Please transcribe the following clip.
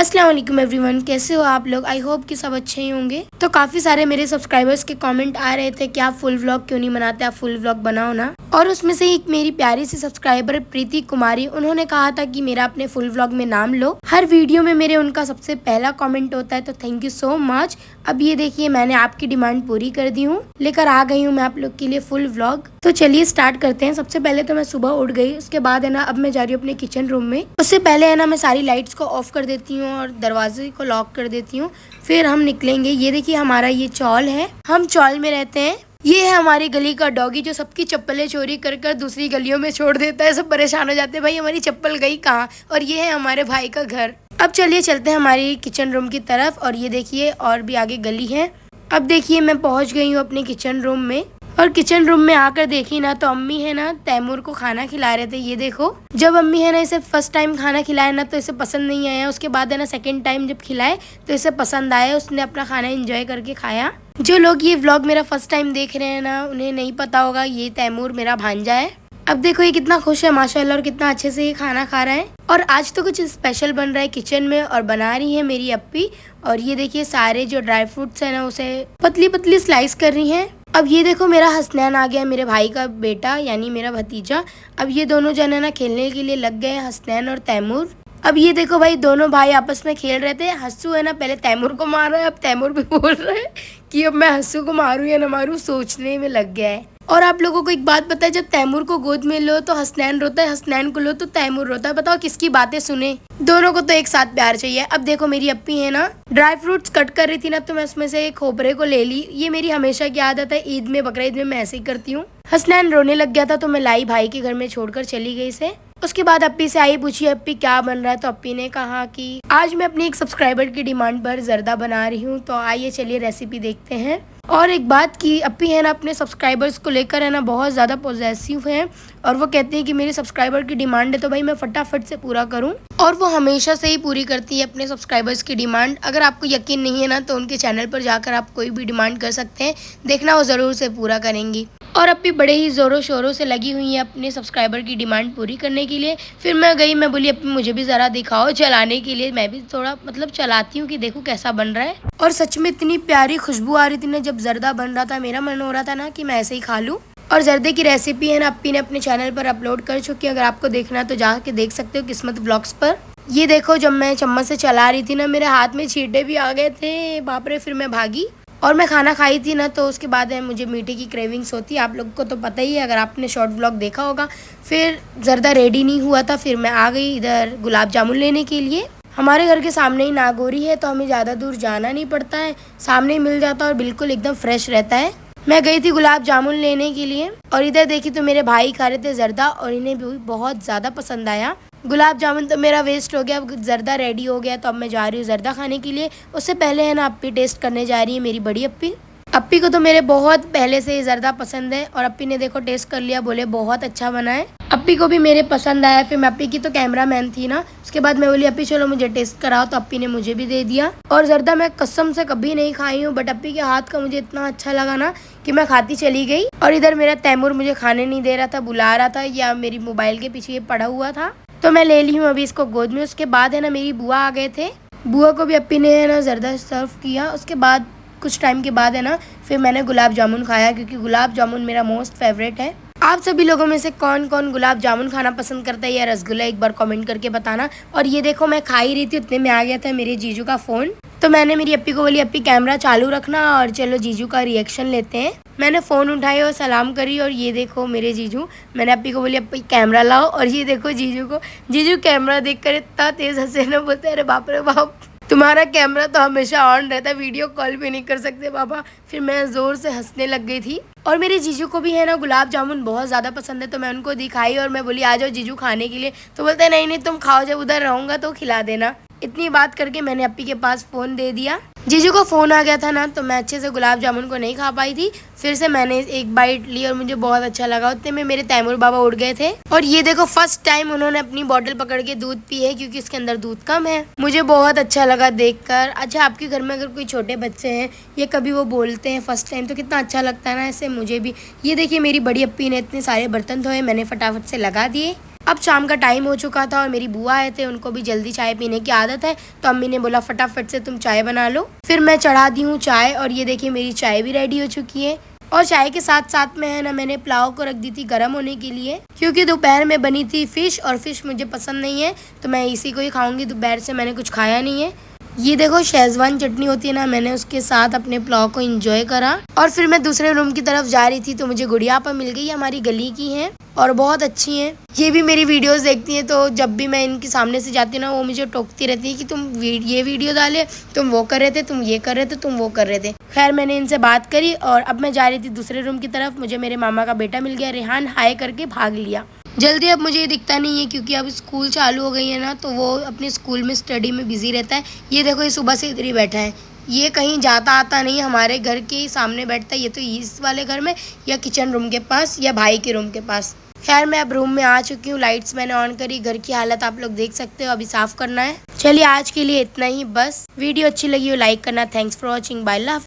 अस्सलाम वालेकुम एवरीवन, कैसे हो आप लोग। आई होप कि सब अच्छे ही होंगे। तो काफ़ी सारे मेरे सब्सक्राइबर्स के कमेंट आ रहे थे कि आप फुल व्लॉग क्यों नहीं बनाते, आप फुल व्लॉग बनाओ ना। और उसमें से एक मेरी प्यारी सी सब्सक्राइबर प्रीति कुमारी, उन्होंने कहा था कि मेरा अपने फुल व्लॉग में नाम लो। हर वीडियो में मेरे उनका सबसे पहला कमेंट होता है, तो थैंक यू सो मच। अब ये देखिए, मैंने आपकी डिमांड पूरी कर दी हूँ, लेकर आ गई हूँ मैं आप लोग के लिए फुल व्लॉग। तो चलिए स्टार्ट करते हैं। सबसे पहले तो मैं सुबह उठ गई, उसके बाद है ना अब मैं जा रही हूँ अपने किचन रूम में। उससे पहले है ना मैं सारी लाइट्स को ऑफ कर देती हूँ और दरवाजे को लॉक कर देती हूँ, फिर हम निकलेंगे। ये देखिए, हमारा ये चॉल है, हम चॉल में रहते हैं। ये है हमारी गली का डॉगी, जो सबकी चप्पलें चोरी कर कर दूसरी गलियों में छोड़ देता है। सब परेशान हो जाते हैं, भाई हमारी चप्पल गई कहाँ। और ये है हमारे भाई का घर। अब चलिए चलते हैं हमारी किचन रूम की तरफ। और ये देखिए, और भी आगे गली है। अब देखिए, मैं पहुंच गई हूँ अपने किचन रूम में। और किचन रूम में आकर देखी ना, तो अम्मी है ना तैमूर को खाना खिला रहे थे। ये देखो, जब अम्मी है ना इसे फर्स्ट टाइम खाना खिलाया ना, तो इसे पसंद नहीं आया। उसके बाद है ना सेकंड टाइम जब खिलाए तो इसे पसंद आया, उसने अपना खाना एंजॉय करके खाया। जो लोग ये व्लॉग मेरा फर्स्ट टाइम देख रहे हैं ना, उन्हें नहीं पता होगा, ये तैमूर मेरा भांजा है। अब देखो, ये कितना खुश है माशाल्लाह, और कितना अच्छे से ये खाना खा रहा है। और आज तो कुछ स्पेशल बन रहा है किचन में, और बना रही है मेरी अप्पी। और ये देखिए, सारे जो ड्राई फ्रूट्स है ना, उसे पतली पतली स्लाइस कर रही हैं। अब ये देखो, मेरा हसनैन आ गया, मेरे भाई का बेटा यानी मेरा भतीजा। अब ये दोनों जन है ना खेलने के लिए लग गए, हसनैन और तैमूर। अब ये देखो भाई, दोनों भाई आपस में खेल रहे थे। हस्सू है ना पहले तैमूर को मार रहा है, अब तैमूर भी बोल रहा है कि अब मैं हस्सू को मारूं या ना मारूं, सोचने में लग गया है। और आप लोगों को एक बात पता है, जब तैमूर को गोद में लो तो हसनैन रोता है, हसनैन को लो तो तैमूर रोता है। बताओ किसकी बातें सुने। दोनों को तो एक साथ प्यार चाहिए। अब देखो, मेरी अप्पी है ना ड्राई फ्रूट्स कट कर रही थी ना, तो मैं उसमें से एक खोपरे को ले ली। ये मेरी हमेशा की आदत है, ईद में बकरीद में मैं ऐसे ही करती हूँ। हसनैन रोने लग गया था, तो मैं लाई भाई के घर में छोड़कर चली गई इसे। उसके बाद अप्पी से आई, पूछी अप्पी क्या बन रहा है, तो अप्पी ने कहा कि आज मैं अपनी एक सब्सक्राइबर की डिमांड पर जर्दा बना रही हूँ। तो आइए चलिए रेसिपी देखते हैं। और एक बात की, अप्पी है ना अपने सब्सक्राइबर्स को लेकर है ना बहुत ज़्यादा पॉजेसिव है, और वो कहती है कि मेरी सब्सक्राइबर की डिमांड है तो भाई मैं फटाफट से पूरा करूं। और वो हमेशा से ही पूरी करती है अपने सब्सक्राइबर्स की डिमांड। अगर आपको यकीन नहीं है ना, तो उनके चैनल पर जाकर आप कोई भी डिमांड कर सकते हैं, देखना वो ज़रूर से पूरा करेंगी। और अप्पी बड़े ही ज़ोरों शोरों से लगी हुई है अपने सब्सक्राइबर की डिमांड पूरी करने के लिए। फिर मैं गई, मैं बोली अप्पी मुझे भी ज़रा दिखाओ चलाने के लिए, मैं भी थोड़ा चलाती हूँ कि देखूँ कैसा बन रहा है। और सच में इतनी प्यारी खुशबू आ रही थी ना जब जर्दा बन रहा था, मेरा मन हो रहा था ना कि मैं ऐसे ही खा लूँ। और जर्दे की रेसिपी है ना अप्पी ने अपने चैनल पर अपलोड कर चुकी है, अगर आपको देखना है तो जाके देख सकते हो, किस्मत व्लॉग्स पर। ये देखो, जब मैं चम्मच से चला रही थी ना, मेरे हाथ में छींटे भी आ गए थे, बाप रे। फिर मैं भागी और मैं खाना खाई थी ना, तो उसके बाद है मुझे मीठे की क्रेविंग्स होती है, आप लोगों को तो पता ही है अगर आपने शॉर्ट व्लॉग देखा होगा। फिर जर्दा रेडी नहीं हुआ था, फिर मैं आ गई इधर गुलाब जामुन लेने के लिए। हमारे घर के सामने ही नागौरी है, तो हमें ज़्यादा दूर जाना नहीं पड़ता है, सामने ही मिल जाता है और बिल्कुल एकदम फ्रेश रहता है। मैं गई थी गुलाब जामुन लेने के लिए, और इधर देखी तो मेरे भाई खा रहे थे जर्दा, और इन्हें भी बहुत ज़्यादा पसंद आया। गुलाब जामुन तो मेरा वेस्ट हो गया, अब जर्दा रेडी हो गया, तो अब मैं जा रही हूँ जर्दा खाने के लिए। उससे पहले है ना अप्पी टेस्ट करने जा रही है, मेरी बड़ी अप्पी। अप्पी को तो मेरे बहुत पहले से ही जर्दा पसंद है, और अप्पी ने देखो टेस्ट कर लिया, बोले बहुत अच्छा बना है। अप्पी को भी मेरे पसंद आया। फिर मैं अप्पी की तो कैमरा मैन थी ना, उसके बाद मैं बोली अप्पी चलो मुझे टेस्ट कराओ, तो अप्पी ने मुझे भी दे दिया। और जर्दा मैं कसम से कभी नहीं खाई हूँ, बट अप्पी के हाथ का मुझे इतना अच्छा लगा ना कि मैं खाती चली गई। और इधर मेरा तैमूर मुझे खाने नहीं दे रहा था, बुला रहा था, या मेरी मोबाइल के पीछे ये पड़ा हुआ था, तो मैं ले ली हूँ अभी इसको गोद में। उसके बाद है ना मेरी बुआ आ गए थे, बुआ को भी अप्पी ने है ना जर्दा सर्व किया। उसके बाद कुछ टाइम के बाद है ना फिर मैंने गुलाब जामुन खाया, क्योंकि गुलाब जामुन मेरा मोस्ट फेवरेट है। आप सभी लोगों में से कौन कौन गुलाब जामुन खाना पसंद करता है या रसगुल्ला, एक बार कमेंट करके बताना। और ये देखो, मैं खा ही रही थी, उतने में आ गया था मेरे जीजू का फ़ोन। तो मैंने मेरी अप्पी को बोली अप्पी कैमरा चालू रखना और चलो जीजू का रिएक्शन लेते हैं। मैंने फ़ोन उठाई और सलाम करी, और ये देखो मेरे जीजू। मैंने अप्पी को बोली अप्पी कैमरा लाओ, और ये देखो जीजू कैमरा देखकर इतना तेज़ हंसे ना, बोलते अरे बाप रे बाप, तुम्हारा कैमरा तो हमेशा ऑन रहता है, वीडियो कॉल भी नहीं कर सकते बाबा। फिर मैं ज़ोर से हंसने लग गई थी। और मेरे जीजू को भी है ना गुलाब जामुन बहुत ज़्यादा पसंद है, तो मैं उनको दिखाई और मैं बोली आ जाओ जीजू खाने के लिए, तो बोलते नहीं नहीं तुम खाओ, जब उधर रहूँगा तो खिला देना। इतनी बात करके मैंने अप्पी के पास फ़ोन दे दिया। जीजू को फ़ोन आ गया था ना, तो मैं अच्छे से गुलाब जामुन को नहीं खा पाई थी। फिर से मैंने एक बाइट ली और मुझे बहुत अच्छा लगा। उतने में मेरे तैमूर बाबा उठ गए थे, और ये देखो फर्स्ट टाइम उन्होंने अपनी बॉटल पकड़ के दूध पी है, क्योंकि इसके अंदर दूध कम है। मुझे बहुत अच्छा लगा देखकर। अच्छा, आपके घर में अगर कोई छोटे बच्चे हैं, ये कभी वो बोलते हैं फर्स्ट टाइम, तो कितना अच्छा लगता है ना, ऐसे मुझे भी। ये देखिए, मेरी बड़ी अप्पी ने इतने सारे बर्तन धोए, मैंने फटाफट से लगा दिए। अब शाम का टाइम हो चुका था और मेरी बुआ आए थे, उनको भी जल्दी चाय पीने की आदत है, तो अम्मी ने बोला फटाफट से तुम चाय बना लो। फिर मैं चढ़ा दी हूँ चाय और ये देखिए मेरी चाय भी रेडी हो चुकी है। और चाय के साथ साथ में है ना मैंने पुलाव को रख दी थी गर्म होने के लिए, क्योंकि दोपहर में बनी थी फिश और फिश मुझे पसंद नहीं है, तो मैं इसी को ही खाऊंगी। दोपहर से मैंने कुछ खाया नहीं है। ये देखो शेजवान चटनी होती है ना, मैंने उसके साथ अपने पुलाव को एंजॉय करा। और फिर मैं दूसरे रूम की तरफ जा रही थी तो मुझे गुड़िया आपा मिल गई, हमारी गली की है और बहुत अच्छी हैं। ये भी मेरी वीडियोस देखती हैं, तो जब भी मैं इनके सामने से जाती हूँ ना वो मुझे टोकती रहती है कि तुम ये वीडियो डाले, तुम वो कर रहे थे, तुम ये कर रहे थे, तुम वो कर रहे थे। खैर मैंने इनसे बात करी और अब मैं जा रही थी दूसरे रूम की तरफ। मुझे मेरे मामा का बेटा मिल गया, रेहान हाय करके भाग लिया। जल्दी अब मुझे ये दिखता नहीं है क्योंकि अब स्कूल चालू हो गई है ना, तो वो अपने स्कूल में स्टडी में बिजी रहता है। ये देखो ये सुबह से इधर ही बैठा है, ये कहीं जाता आता नहीं, हमारे घर के सामने बैठता है। ये तो इस वाले घर में या किचन रूम के पास या भाई के रूम के पास। खैर मैं अब रूम में आ चुकी हूँ, लाइट्स मैंने ऑन करी। घर की हालत आप लोग देख सकते हो, अभी साफ करना है। चलिए आज के लिए इतना ही बस। वीडियो अच्छी लगी हो लाइक करना। Thanks for watching, bye love.